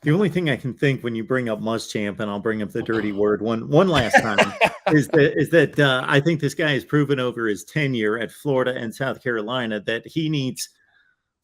The only thing I can think when you bring up Muschamp, and I'll bring up the dirty word one last time, is that I think this guy has proven over his tenure at Florida and South Carolina that he needs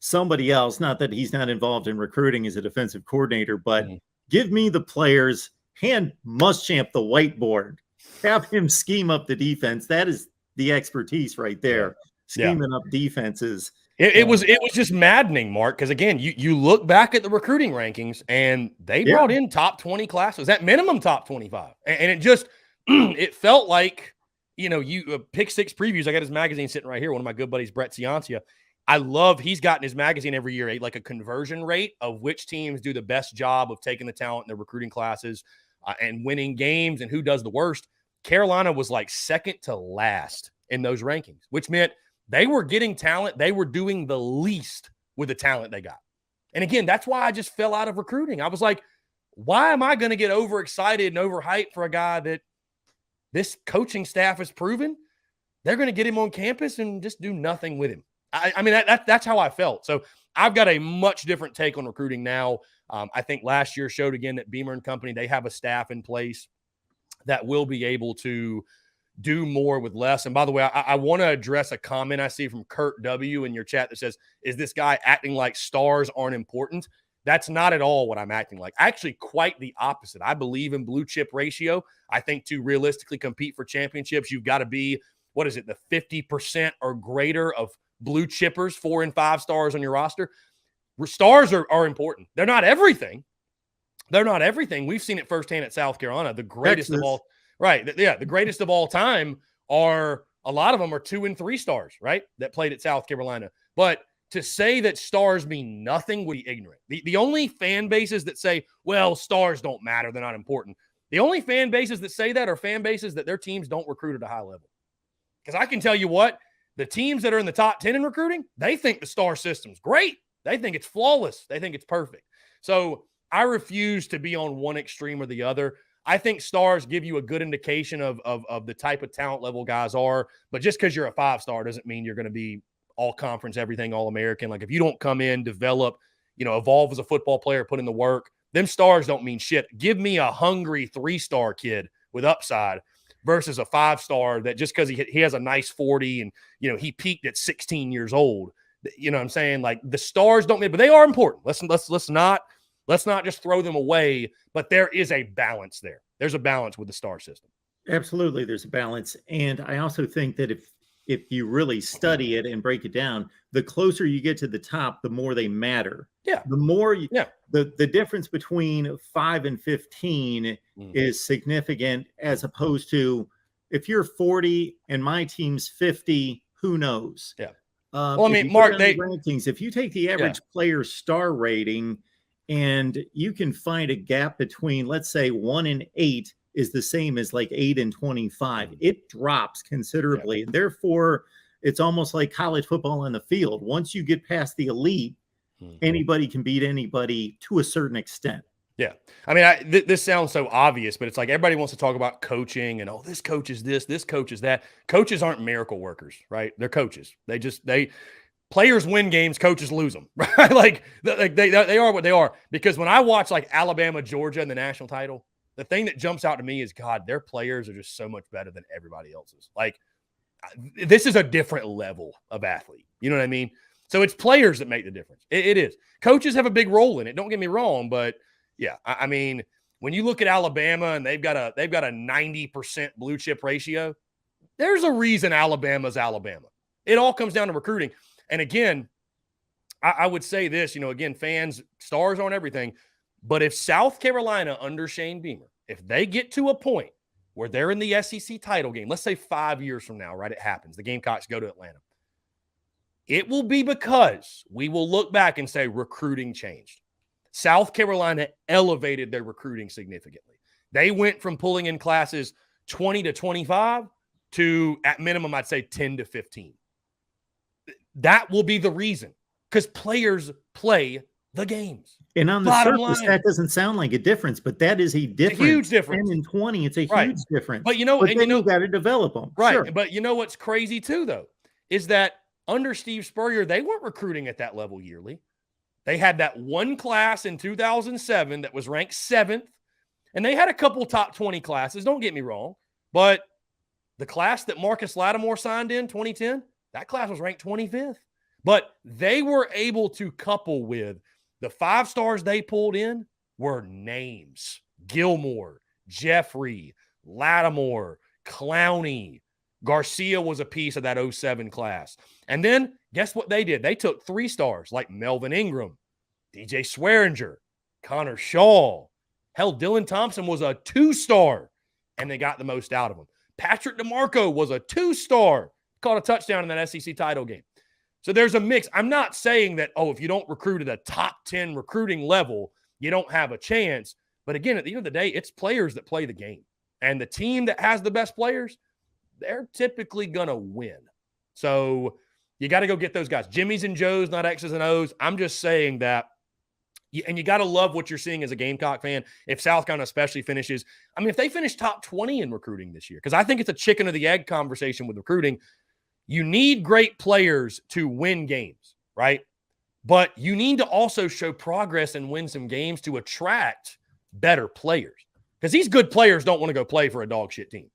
somebody else. Not that he's not involved in recruiting as a defensive coordinator, but give me the players, hand Muschamp the whiteboard, have him scheme up the defense. That is the expertise right there. Scheming up defenses. It was just maddening, Mark, because again, you look back at the recruiting rankings and they brought in top 20 classes, at minimum top 25. And it just it felt like, you Pick Six Previews. I got his magazine sitting right here. One of my good buddies, Brett Ciancia. He's gotten his magazine every year, like a conversion rate of which teams do the best job of taking the talent in their recruiting classes and winning games and who does the worst. Carolina was like second to last in those rankings, which meant they were getting talent. They were doing the least with the talent they got. And again, that's why I just fell out of recruiting. I was like, why am I going to get overexcited and overhyped for a guy that this coaching staff has proven they're going to get him on campus and just do nothing with him? I mean, that's how I felt. So I've got a much different take on recruiting now. I think last year showed again that Beamer and company, they have a staff in place that will be able to do more with less. And by the way, I want to address a comment I see from Kurt W. in your chat that says, is this guy acting like stars aren't important? That's not at all what I'm acting like. Actually, quite the opposite. I believe in blue chip ratio. I think to realistically compete for championships, you've got to be, the 50% or greater of blue chippers, 4 and 5 stars on your roster. Stars are important. They're not everything. We've seen it firsthand at South Carolina. The greatest of all. Right. Yeah. The greatest of all time a lot of them are 2 and 3 stars, right? That played at South Carolina. But to say that stars mean nothing would be ignorant. The only fan bases that say, well, stars don't matter, they're not important. The only fan bases that say that are fan bases that their teams don't recruit at a high level. Because I can tell you what, the teams that are in the top 10 in recruiting, they think the star system's great. They think it's flawless. They think it's perfect. So I refuse to be on one extreme or the other. I think stars give you a good indication of the type of talent level guys are, but just because you're a 5-star doesn't mean you're going to be all conference, everything, all American. Like if you don't come in, develop, evolve as a football player, put in the work, them stars don't mean shit. Give me a hungry 3-star kid with upside versus a 5-star that just because he has a nice 40 and, he peaked at 16 years old. You know what I'm saying? Like the stars don't mean, but they are important. Let's not just throw them away, but there is a balance there. There's a balance with the star system. Absolutely, there's a balance. And I also think that if you really study it and break it down, the closer you get to the top, the more they matter. Yeah. The more the difference between 5 and 15 is significant, as opposed to if you're 40 and my team's 50, who knows? Yeah. Well, I mean, Mark, rankings, if you take the average player star rating, and you can find a gap between, let's say, 1 and 8 is the same as like 8 and 25. It drops considerably. And therefore, it's almost like college football on the field. Once you get past the elite, anybody can beat anybody to a certain extent. Yeah. I mean, this sounds so obvious, but it's like everybody wants to talk about coaching and, this coach is this coach is that. Coaches aren't miracle workers, right? They're coaches. Players win games, coaches lose them, right? Like they are what they are. Because when I watch like Alabama, Georgia in the national title, the thing that jumps out to me is, God, their players are just so much better than everybody else's. Like this is a different level of athlete. You know what I mean? So it's players that make the difference. It is. Coaches have a big role in it. Don't get me wrong, but yeah, I mean, when you look at Alabama and they've got a 90% blue chip ratio, there's a reason Alabama's Alabama. It all comes down to recruiting. And again, I would say this, again, fans, stars aren't everything. But if South Carolina under Shane Beamer, if they get to a point where they're in the SEC title game, let's say 5 years from now, right, it happens, the Gamecocks go to Atlanta. It will be because we will look back and say recruiting changed. South Carolina elevated their recruiting significantly. They went from pulling in classes 20 to 25 to, at minimum, I'd say 10 to 15. That will be the reason, because players play the games. And on the surface, that doesn't sound like a difference, but that is a difference. A huge difference. 10 and 20, it's a huge difference. But you got to develop them. Right. Sure. But you know what's crazy too, though, is that under Steve Spurrier, they weren't recruiting at that level yearly. They had that one class in 2007 that was ranked 7th, and they had a couple top 20 classes, don't get me wrong, but the class that Marcus Lattimore signed in 2010, that class was ranked 25th. But they were able to couple with the 5 stars they pulled in were names. Gilmore, Jeffrey, Lattimore, Clowney. Garcia was a piece of that 07 class. And then guess what they did? They took 3 stars like Melvin Ingram, DJ Swearinger, Connor Shaw. Hell, Dylan Thompson was a 2-star, and they got the most out of him. Patrick DeMarco was a 2-star, caught a touchdown in that SEC title game. So there's a mix. I'm not saying that, if you don't recruit at a top 10 recruiting level, you don't have a chance. But again, at the end of the day, it's players that play the game. And the team that has the best players, they're typically going to win. So you got to go get those guys. Jimmys and Joes, not X's and O's. I'm just saying that. And you got to love what you're seeing as a Gamecock fan. If South Carolina especially finishes, if they finish top 20 in recruiting this year, because I think it's a chicken or the egg conversation with recruiting. You need great players to win games, right? But you need to also show progress and win some games to attract better players. Because these good players don't want to go play for a dog shit team.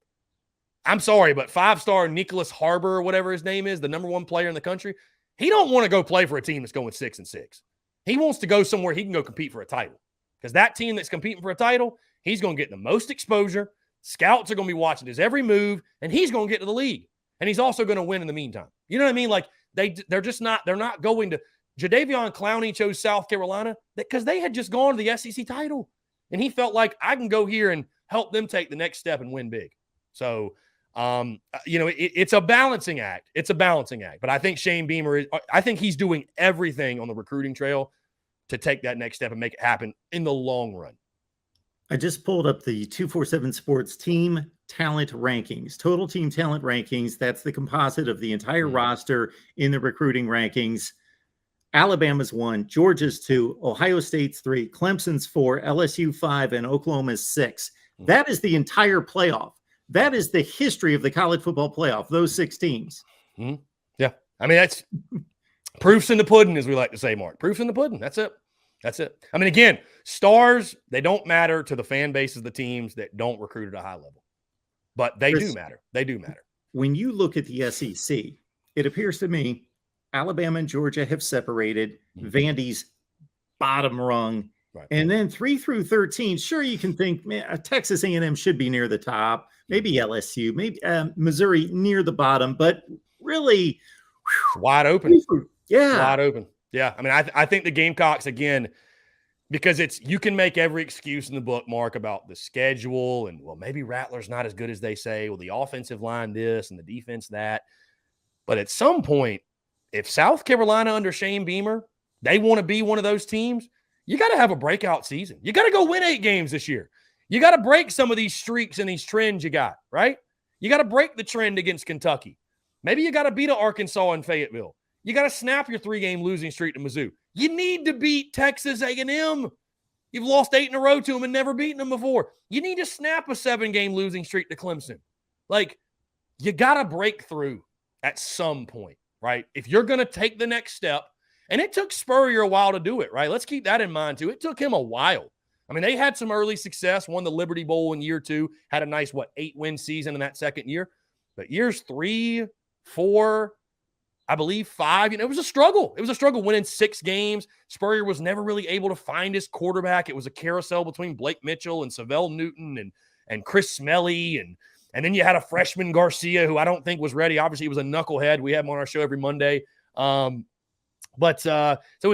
I'm sorry, but 5-star Nicholas Harbor, or whatever his name is, the number 1 player in the country, he don't want to go play for a team that's going 6-6. He wants to go somewhere he can go compete for a title. Because that team that's competing for a title, he's going to get the most exposure. Scouts are going to be watching his every move, and he's going to get to the league. And he's also going to win in the meantime. You know what I mean? Like, they're not going to – Jadeveon Clowney chose South Carolina because they had just gone to the SEC title. And he felt like, I can go here and help them take the next step and win big. So, it's a balancing act. It's a balancing act. But I think Shane Beamer I think he's doing everything on the recruiting trail to take that next step and make it happen in the long run. I just pulled up the 247 Sports team talent rankings, total team talent rankings. That's the composite of the entire roster in the recruiting rankings. Alabama's 1, Georgia's 2, Ohio State's 3, Clemson's 4, LSU 5, and Oklahoma's 6. That is the entire playoff. That is the history of the college football playoff, those 6 teams. Mm-hmm. Yeah. That's proofs in the pudding, as we like to say, Mark. Proofs in the pudding. That's it. Again, stars, they don't matter to the fan bases of the teams that don't recruit at a high level. But they do matter. They do matter. When you look at the SEC, it appears to me Alabama and Georgia have separated. Vandy's bottom rung. Right. And then 3 through 13, sure, you can think, man, Texas A&M should be near the top. Maybe LSU, maybe Missouri near the bottom. But really, wide open. Yeah. Wide open. Yeah. I think the Gamecocks, again, because you can make every excuse in the book, Mark, about the schedule and, maybe Rattler's not as good as they say. The offensive line this and the defense that. But at some point, if South Carolina under Shane Beamer, they want to be one of those teams, you got to have a breakout season. You got to go win 8 games this year. You got to break some of these streaks and these trends you got, right? You got to break the trend against Kentucky. Maybe you got to beat Arkansas and Fayetteville. You got to snap your 3-game losing streak to Mizzou. You need to beat Texas A&M. You've lost 8 in a row to them and never beaten them before. You need to snap a 7-game losing streak to Clemson. You got to break through at some point, right? If you're going to take the next step, and it took Spurrier a while to do it, right? Let's keep that in mind, too. It took him a while. They had some early success, won the Liberty Bowl in year 2, had a nice, 8-win season in that second year. But years 3, 4, I believe 5, it was a struggle. It was a struggle winning 6 games. Spurrier was never really able to find his quarterback. It was a carousel between Blake Mitchell and Savell Newton and Chris Smelly. And then you had a freshman Garcia who I don't think was ready. Obviously, he was a knucklehead. We have him on our show every Monday. So it's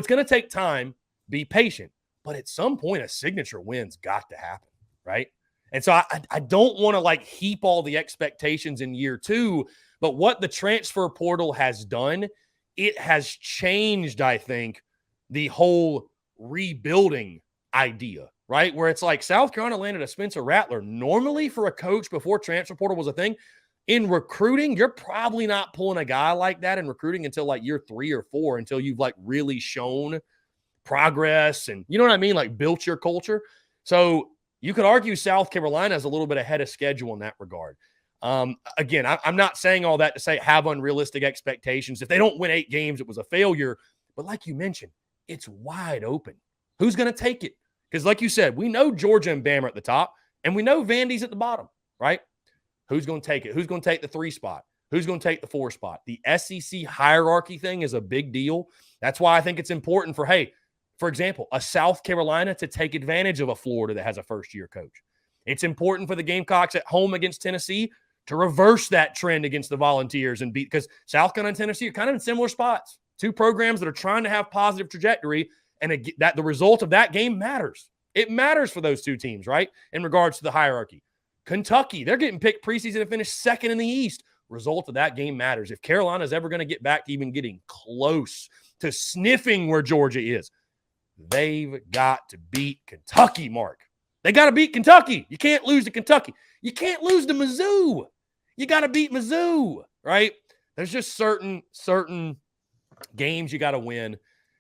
going to take time. Be patient. But at some point, a signature win's got to happen, right? And so I don't want to heap all the expectations in year 2, but what the transfer portal has done, it has changed, I think, the whole rebuilding idea, right? Where it's South Carolina landed a Spencer Rattler. Normally for a coach before transfer portal was a thing, in recruiting, you're probably not pulling a guy like that in recruiting until year 3 or 4, until you've really shown progress and, you know what I mean? Built your culture. So you could argue South Carolina is a little bit ahead of schedule in that regard. Again, I'm not saying all that to say have unrealistic expectations. If they don't win 8 games, it was a failure. But like you mentioned, it's wide open. Who's going to take it? Because like you said, we know Georgia and Bama are at the top, and we know Vandy's at the bottom, right? Who's going to take it? Who's going to take the 3 spot? Who's going to take the 4 spot? The SEC hierarchy thing is a big deal. That's why I think it's important for, hey, for example, a South Carolina to take advantage of a Florida that has a first-year coach. It's important for the Gamecocks at home against Tennessee to reverse that trend against the Volunteers and beat, because South Carolina and Tennessee are kind of in similar spots. 2 programs that are trying to have positive trajectory, and that the result of that game matters. It matters for those 2 teams, right, in regards to the hierarchy. Kentucky, they're getting picked preseason to finish 2nd in the East. Result of that game matters. If Carolina's ever going to get back to even getting close to sniffing where Georgia is, they've got to beat Kentucky, Mark. They got to beat Kentucky. You can't lose to Kentucky. You can't lose to Mizzou. You got to beat Mizzou, right? There's just certain games you got to win.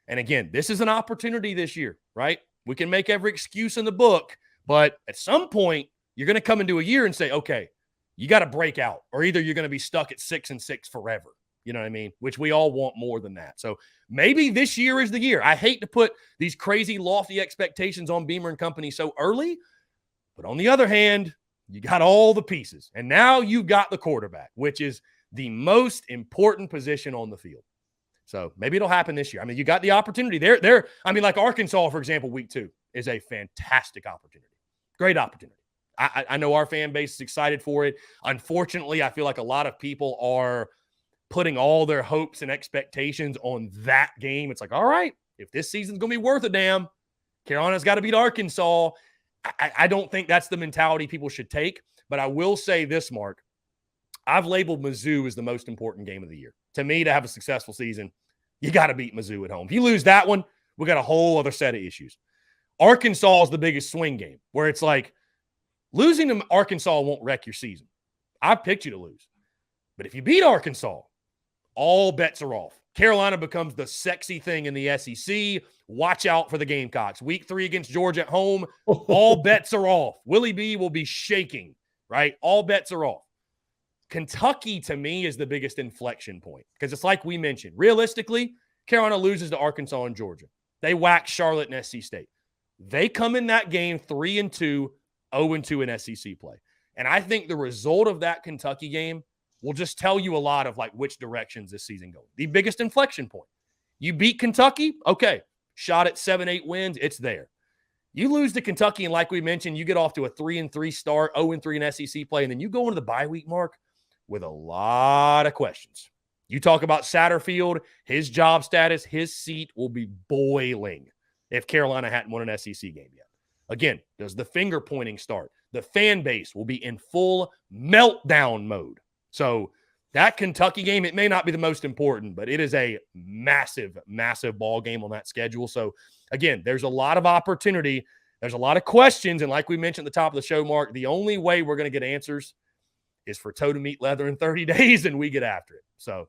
And again, this is an opportunity this year, right? We can make every excuse in the book, but at some point, you're going to come into a year and say, okay, you got to break out, or either you're going to be stuck at 6-6 forever. You know what I mean? Which we all want more than that. So maybe this year is the year. I hate to put these crazy lofty expectations on Beamer and company so early, but on the other hand, you got all the pieces. And now you got the quarterback, which is the most important position on the field. So maybe it'll happen this year. I mean, you got the opportunity there. I mean, like Arkansas, for example, week 2 is a fantastic opportunity. Great opportunity. I know our fan base is excited for it. Unfortunately, I feel like a lot of people are putting all their hopes and expectations on that game. It's like, all right, if this season's going to be worth a damn, Carolina's got to beat Arkansas. I don't think that's the mentality people should take. But I will say this, Mark. I've labeled Mizzou as the most important game of the year. To me, to have a successful season, you got to beat Mizzou at home. If you lose that one, we got a whole other set of issues. Arkansas is the biggest swing game, where it's like, losing to Arkansas won't wreck your season. I picked you to lose. But if you beat Arkansas, all bets are off. Carolina becomes the sexy thing in the SEC. Watch out for the Gamecocks. Week 3 against Georgia at home, all bets are off. Willie B will be shaking, right? All bets are off. Kentucky, to me, is the biggest inflection point, because it's like we mentioned. Realistically, Carolina loses to Arkansas and Georgia. They whack Charlotte and SC State. They come in that game 3-2, 0-2 in SEC play. And I think the result of that Kentucky game will just tell you a lot of like which directions this season goes. The biggest inflection point. You beat Kentucky, okay, shot at 7-8 wins, it's there. You lose to Kentucky, and like we mentioned, you get off to a 3-3 start, 0-3 in SEC play, and then you go into the bye week, Mark, with a lot of questions. You talk about Satterfield, his job status, his seat will be boiling if Carolina hadn't won an SEC game yet. Again, does the finger pointing start? The fan base will be in full meltdown mode. So that Kentucky game, it may not be the most important, but it is a massive, massive ball game on that schedule. So again, there's a lot of opportunity. There's a lot of questions. And like we mentioned at the top of the show, Mark, the only way we're going to get answers is for toe to meet leather in 30 days, and we get after it. So